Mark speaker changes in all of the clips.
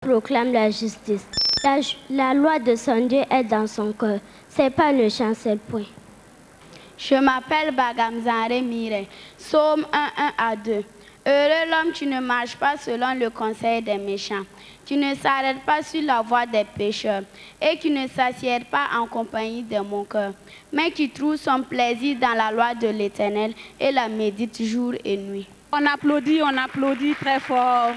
Speaker 1: proclame la justice. La loi de son Dieu est dans son cœur. Ses pas ne chancellent point.
Speaker 2: Je m'appelle Bagamzare Mire. Psaume 1:1-2. Heureux l'homme, tu ne marches pas selon le conseil des méchants. Tu ne s'arrêtes pas sur la voie des pécheurs et tu ne s'assieds pas en compagnie de mon cœur. Mais tu trouves son plaisir dans la loi de l'Éternel et la médites jour et nuit.
Speaker 3: On applaudit très fort.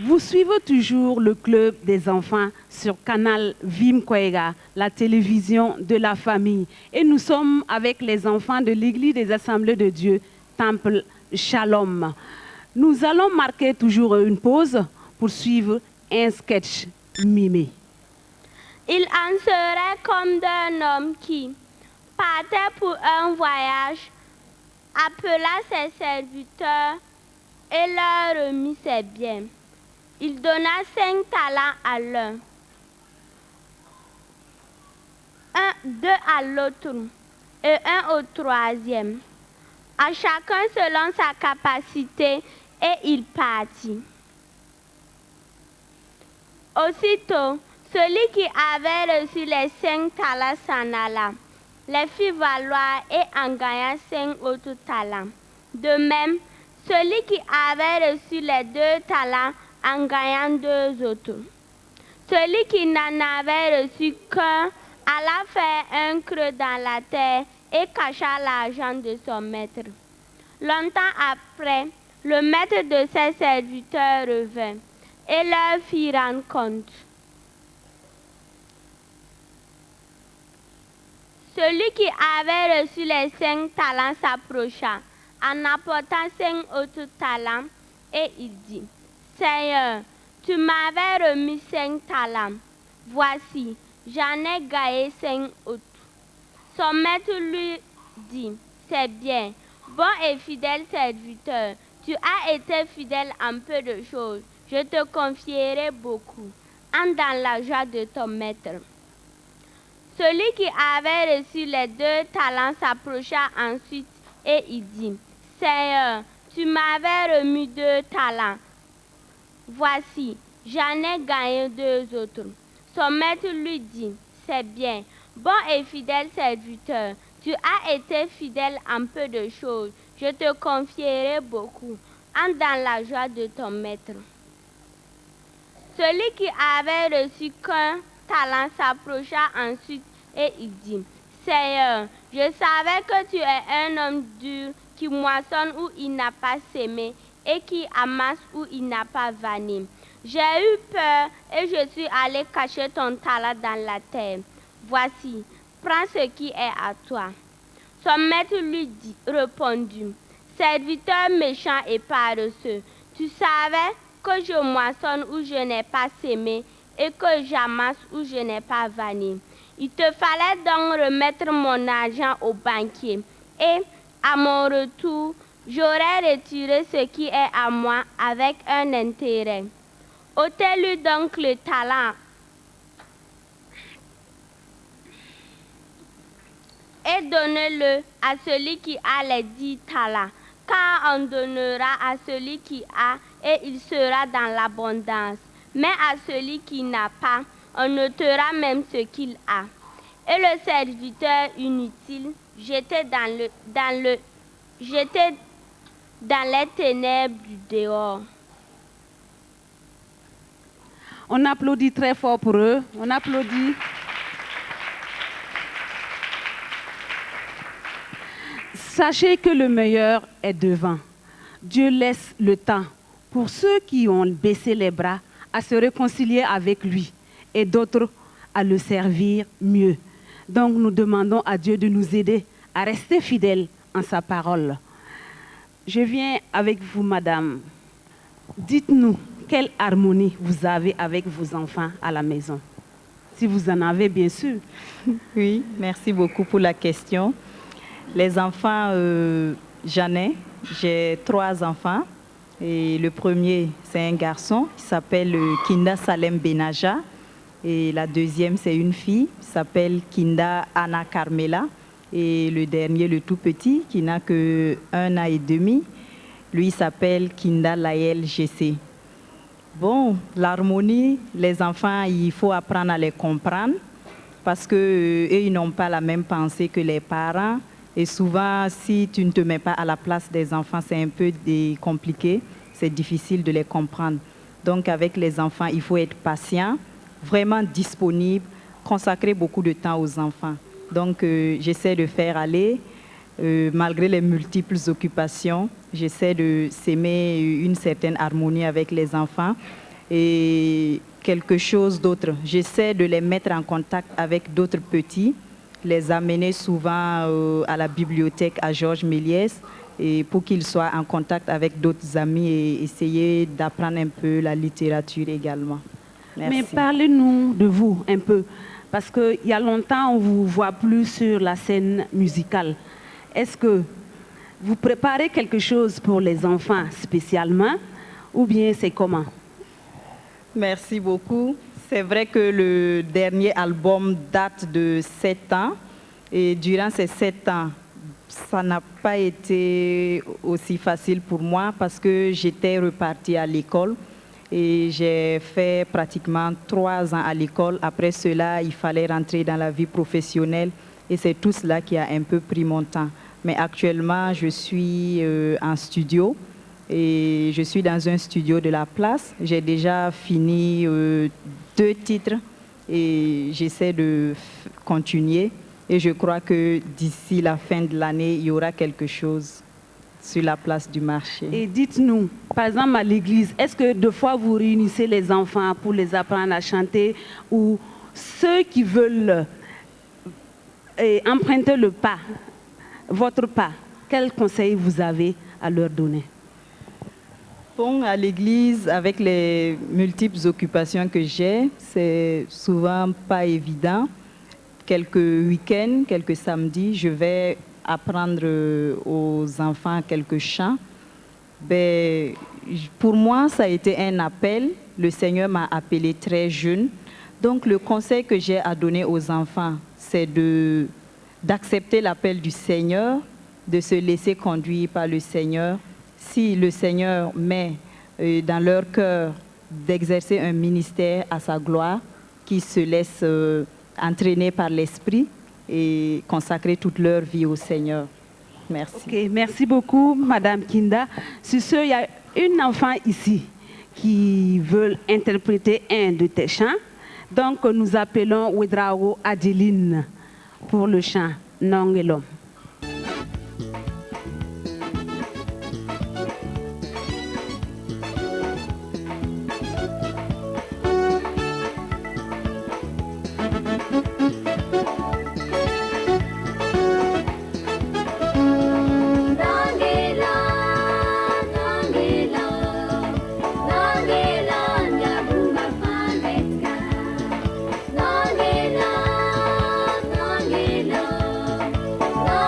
Speaker 3: Vous suivez toujours le club des enfants sur Canal Vim Kwega, la télévision de la famille. Et nous sommes avec les enfants de l'Église des Assemblées de Dieu, Temple Shalom. Nous allons marquer toujours une pause pour suivre un sketch mimé.
Speaker 1: Il en serait comme d'un homme qui partait pour un voyage, appela ses serviteurs et leur remit ses biens. Il donna 5 talents à l'un, 2 à l'autre et 1 au troisième, à chacun selon sa capacité, et il partit. Aussitôt, celui qui avait reçu les 5 talents s'en alla, les fit valoir et en gagna 5 autres talents. De même, celui qui avait reçu les 2 talents en gagnant 2 autres. Celui qui n'en avait reçu qu'un alla faire un creux dans la terre et cacha l'argent de son maître. Longtemps après, le maître de ses serviteurs revint et leur fit rendre compte. Celui qui avait reçu les 5 talents s'approcha en apportant 5 autres talents et il dit: Seigneur, tu m'avais remis 5 talents. Voici, j'en ai gagné 5 autres. Son maître lui dit: C'est bien, bon et fidèle serviteur. Tu as été fidèle en peu de choses. Je te confierai beaucoup. Entre dans la joie de ton maître. Celui qui avait reçu les 2 talents s'approcha ensuite et il dit: Seigneur, tu m'avais remis 2 talents. Voici, j'en ai gagné 2 autres. Son maître lui dit: C'est bien, bon et fidèle serviteur. Tu as été fidèle en peu de choses. Je te confierai beaucoup. Entre dans la joie de ton maître. Celui qui avait reçu qu'un talent s'approcha ensuite et il dit: Seigneur, je savais que tu es un homme dur qui moissonne où il n'a pas semé et qui amasse où il n'a pas vanné. J'ai eu peur et je suis allé cacher ton talent dans la terre. Voici, prends ce qui est à toi. Son maître lui répondit: Serviteur méchant et paresseux, tu savais que je moissonne où je n'ai pas semé et que j'amasse où je n'ai pas vanné. Il te fallait donc remettre mon argent au banquier et, à mon retour, j'aurais retiré ce qui est à moi avec un intérêt. Ôtez-lui donc le talent et donnez-le à celui qui a les 10 talents, car on donnera à celui qui a et il sera dans l'abondance. Mais à celui qui n'a pas, on ôtera même ce qu'il a. Et le serviteur inutile, jeté dans les ténèbres du dehors.
Speaker 3: On applaudit très fort pour eux. On applaudit. Sachez que le meilleur est devant. Dieu laisse le temps pour ceux qui ont baissé les bras à se réconcilier avec lui et d'autres à le servir mieux. Donc nous demandons à Dieu de nous aider à rester fidèles en sa parole. Je viens avec vous, madame. Dites-nous quelle harmonie vous avez avec vos enfants à la maison. Si vous en avez, bien sûr.
Speaker 4: Oui, merci beaucoup pour la question. Les enfants, j'en ai. J'ai 3 enfants. Et le premier, c'est un garçon qui s'appelle Kinda Salem Benaja. Et la deuxième, c'est une fille qui s'appelle Kinda Anna Carmela. Et le dernier, le tout petit, qui n'a que 1 an et demi, lui s'appelle Kinda Laël GC. Bon, l'harmonie, les enfants, il faut apprendre à les comprendre parce qu'eux, ils n'ont pas la même pensée que les parents. Et souvent, si tu ne te mets pas à la place des enfants, c'est un peu compliqué, c'est difficile de les comprendre. Donc, avec les enfants, il faut être patient, vraiment disponible, consacrer beaucoup de temps aux enfants. Donc, j'essaie de faire aller, malgré les multiples occupations, j'essaie de s'aimer une certaine harmonie avec les enfants. Et quelque chose d'autre, j'essaie de les mettre en contact avec d'autres petits, les amener souvent à la bibliothèque à Georges Méliès, et pour qu'ils soient en contact avec d'autres amis et essayer d'apprendre un peu la littérature également. Merci.
Speaker 3: Mais parlez-nous de vous un peu, parce qu'il y a longtemps on ne vous voit plus sur la scène musicale. Est-ce que vous préparez quelque chose pour les enfants spécialement ou bien c'est comment?
Speaker 4: Merci beaucoup. C'est vrai que le dernier album date de 7 ans et durant ces 7 ans, ça n'a pas été aussi facile pour moi parce que j'étais repartie à l'école et j'ai fait pratiquement 3 ans à l'école. Après cela, il fallait rentrer dans la vie professionnelle et c'est tout cela qui a un peu pris mon temps. Mais actuellement, je suis en studio et je suis dans un studio de la place. J'ai déjà fini 2 titres et j'essaie de continuer. Et je crois que d'ici la fin de l'année, il y aura quelque chose sur la place du marché.
Speaker 3: Et dites-nous, par exemple à l'église, est-ce que deux fois vous réunissez les enfants pour les apprendre à chanter ou ceux qui veulent emprunter le pas, votre pas, quel conseil vous avez à leur donner?
Speaker 4: Bon, à l'église, avec les multiples occupations que j'ai, c'est souvent pas évident. Quelques week-ends, quelques samedis, je vais apprendre aux enfants quelques chants. Ben, pour moi, ça a été un appel. Le Seigneur m'a appelé très jeune. Donc, le conseil que j'ai à donner aux enfants, c'est d'accepter l'appel du Seigneur, de se laisser conduire par le Seigneur. Si le Seigneur met dans leur cœur d'exercer un ministère à sa gloire, qu'ils se laissent entraîner par l'Esprit et consacrer toute leur vie au Seigneur. Merci.
Speaker 3: Okay, merci beaucoup, Madame Kinda. Sur ce, il y a une enfant ici qui veut interpréter un de tes chants. Donc, nous appelons Ouedrao Adeline pour le chant Nongelom.
Speaker 5: No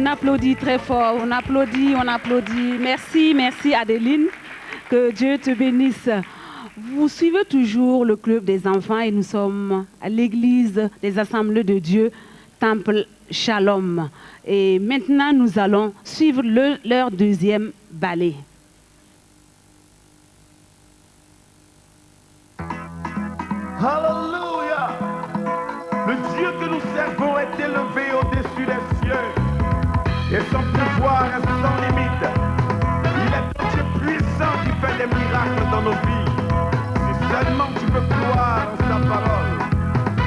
Speaker 3: applaudit très fort, on applaudit, on applaudit. Merci, merci Adeline, que Dieu te bénisse. Vous suivez toujours le club des enfants et nous sommes à l'église des Assemblées de Dieu, Temple Shalom. Et maintenant, nous allons suivre leur deuxième ballet.
Speaker 5: Alléluia! Le Dieu que nous servons est élevé au-dessus des cieux et son pouvoir est sans limite. Il est un Dieu puissant qui fait des miracles dans nos vies. Si seulement tu peux croire en sa parole,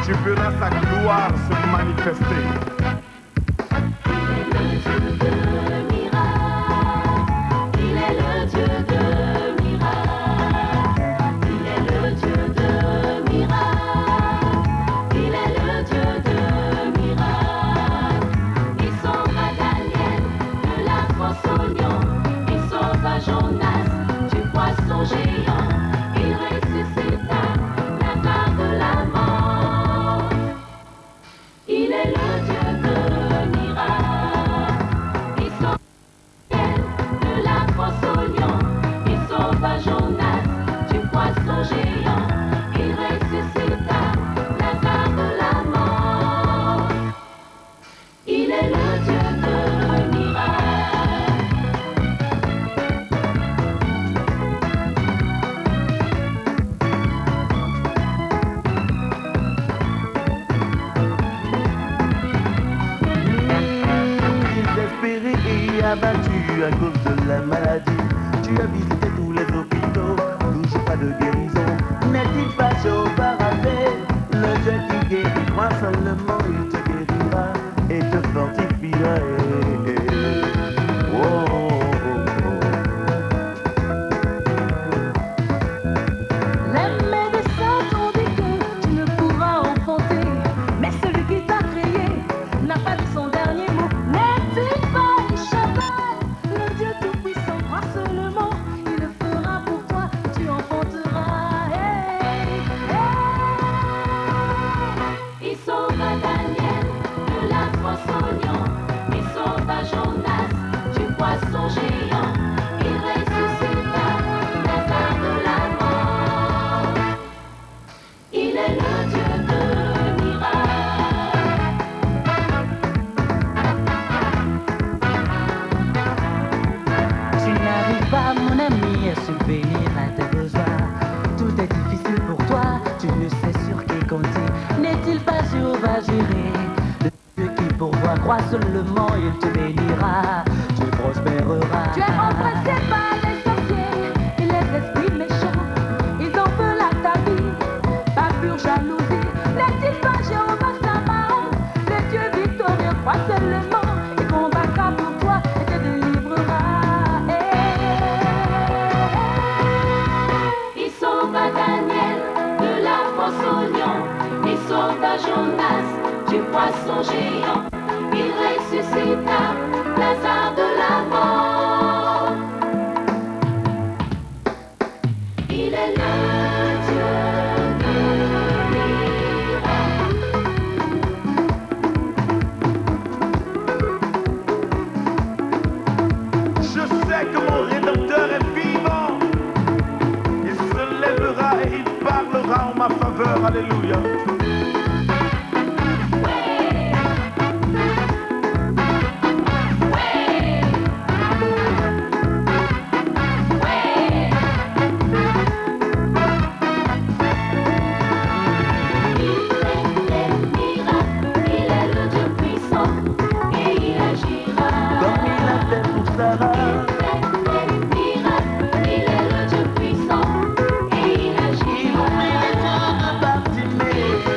Speaker 5: tu verras sa gloire se manifester.
Speaker 6: Abattu à cause de la maladie, tu as visité tous les hôpitaux, toujours pas de guérison. N'est-il pas Jéhovah Rapha, le Dieu qui guérit? Crois seulement, il te guérira et te fortifiera. Oh, oh, oh, oh.
Speaker 7: Les médecins t'ont dit que tu ne pourras enfanter, mais celui qui t'a créé n'a pas dit son dernier mot. N'est-il pas le Dieu tout-puissant, crois seulement, il le fera pour toi, tu enfanteras. Hey, hey. Il sauva Daniel de la fosse au lion, il sauva Jonas du poisson géant, il ressuscita Lazare de la mort. Il est le Dieu de miracles.
Speaker 6: Tu n'arrives pas, mon ami, à subvenir à tes besoins. Tout est difficile pour toi, tu ne sais sur qui compter. N'est-il pas Jéhovah Jireh, le Dieu qui pourvoit? Crois seulement, il te bénira, tu prospéreras.
Speaker 7: Tu es oppressé par les sorciers et les esprits méchants. Ils en veulent à ta vie, par pure jalousie. N'est-il pas Jéhovah Sabaoth, le Dieu victorieux? Crois seulement, il combattra pour toi et te délivrera. Il sauva Daniel de la fosse au lion, il sauva Jonas du poisson géant, il ressuscita Lazare de la mort. Il est le Dieu de miracles.
Speaker 5: Je sais que mon Rédempteur est vivant. Il se lèvera et il parlera en ma faveur. Alléluia.
Speaker 6: Comme il a fait pour Sarah.
Speaker 7: Il est le Dieu puissant et il agit.
Speaker 6: Il ouvrit les yeux de Bartimée.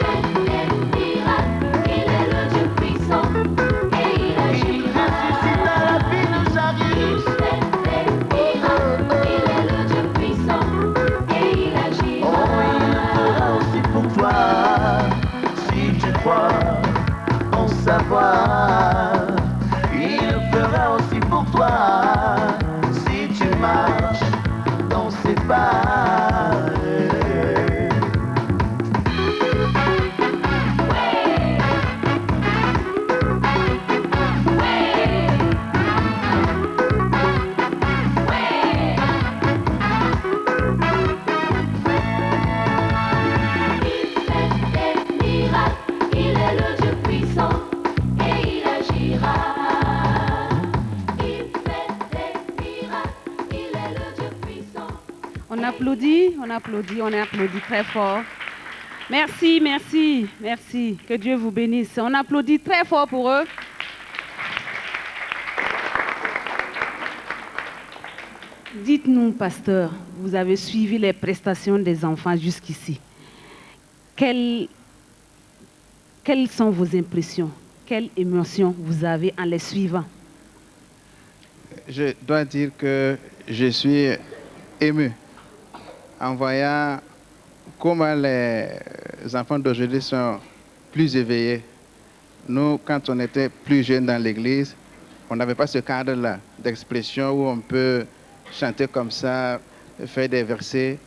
Speaker 3: applaudit, on applaudit très fort. Merci, merci, merci. Que Dieu vous bénisse. On applaudit très fort pour eux. Dites-nous, pasteur, vous avez suivi les prestations des enfants jusqu'ici. Quelles sont vos impressions? Quelles émotions vous avez en les suivant?
Speaker 8: Je dois dire que je suis ému en voyant comment les enfants d'aujourd'hui sont plus éveillés. Nous, quand on était plus jeunes dans l'église, on n'avait pas ce cadre-là d'expression où on peut chanter comme ça, faire des versets.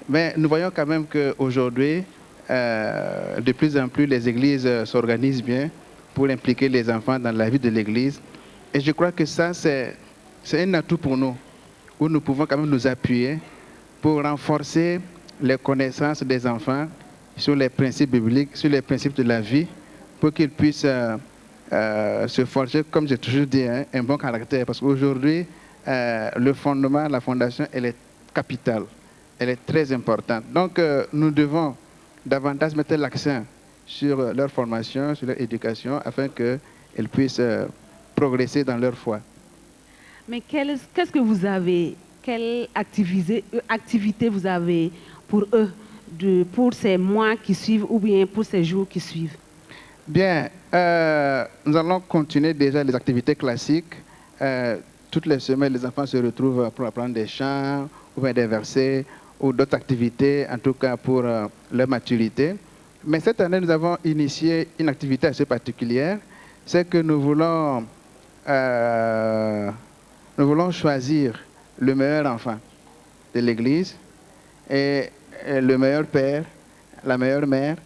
Speaker 8: Mais nous voyons quand même qu'aujourd'hui, de plus en plus, les églises s'organisent bien pour impliquer les enfants dans la vie de l'église. Et je crois que ça, c'est un atout pour nous, où nous pouvons quand même nous appuyer pour renforcer les connaissances des enfants sur les principes bibliques, sur les principes de la vie, pour qu'ils puissent se forger, comme j'ai toujours dit, un bon caractère. Parce qu'aujourd'hui, le fondement, la fondation, elle est capitale, elle est très importante. Donc, nous devons davantage mettre l'accent sur leur formation, sur leur éducation, afin qu'elles puissent progresser dans leur foi.
Speaker 3: Mais qu'est-ce que vous avez, quelle activité vous avez pour eux, pour ces mois qui suivent ou bien pour ces jours qui suivent?
Speaker 8: Bien, nous allons continuer déjà les activités classiques. Toutes les semaines, les enfants se retrouvent pour apprendre des chants, ou bien des versets, ou d'autres activités, en tout cas pour leur maturité. Mais cette année, nous avons initié une activité assez particulière. C'est que nous voulons choisir le meilleur enfant de l'Église et le meilleur père, la meilleure mère.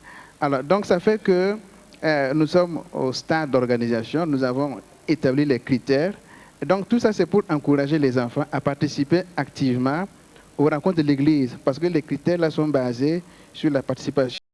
Speaker 8: Alors, donc, ça fait que nous sommes au stade d'organisation, nous avons établi les critères. Et donc, tout ça, c'est pour encourager les enfants à participer activement aux rencontres de l'Église, parce que les critères là sont basés sur la participation